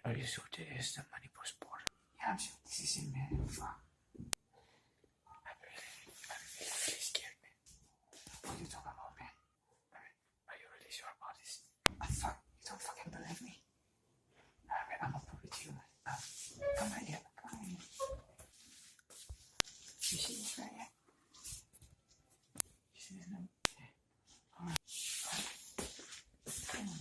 Are you sure this is the Manipur sport? Yeah, I'm sure this is in Manipur. I'm really scared, man. What are you talking about, man? Are you really sure about this? Fuck, you don't fucking believe me? Alright, I'm gonna prove it to you. Come right here, come right here. You see this right here? You see this number? Yeah. Alright. Come on.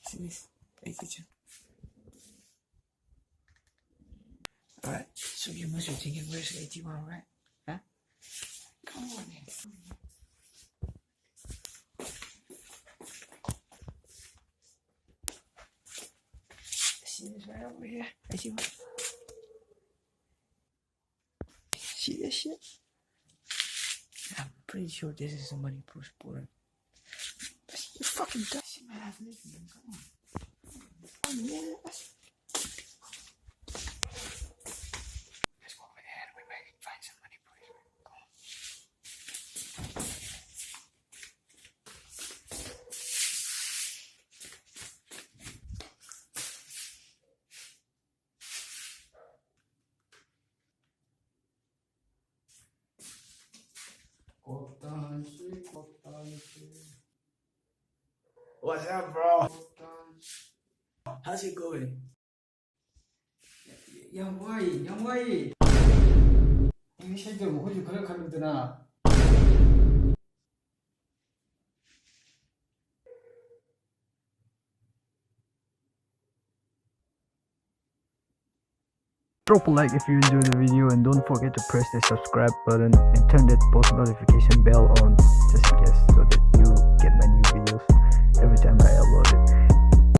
See this? Pay attention. Alright, so you must be thinking, where's 81, right? Huh? Come on, man. See this right over here? 81. See this shit? I'm pretty sure this is somebody push border. You fucking dumb. Shit, man, I've lived here. Come on. Oh, yeah. Let's go over there and we might find some money, please. Come on. What's up, bro? How's it going? 양보이 이 쉐이드 호주 그래 가는구나. Drop a like if you enjoyed the video and don't forget to press the subscribe button and turn that post notification bell on.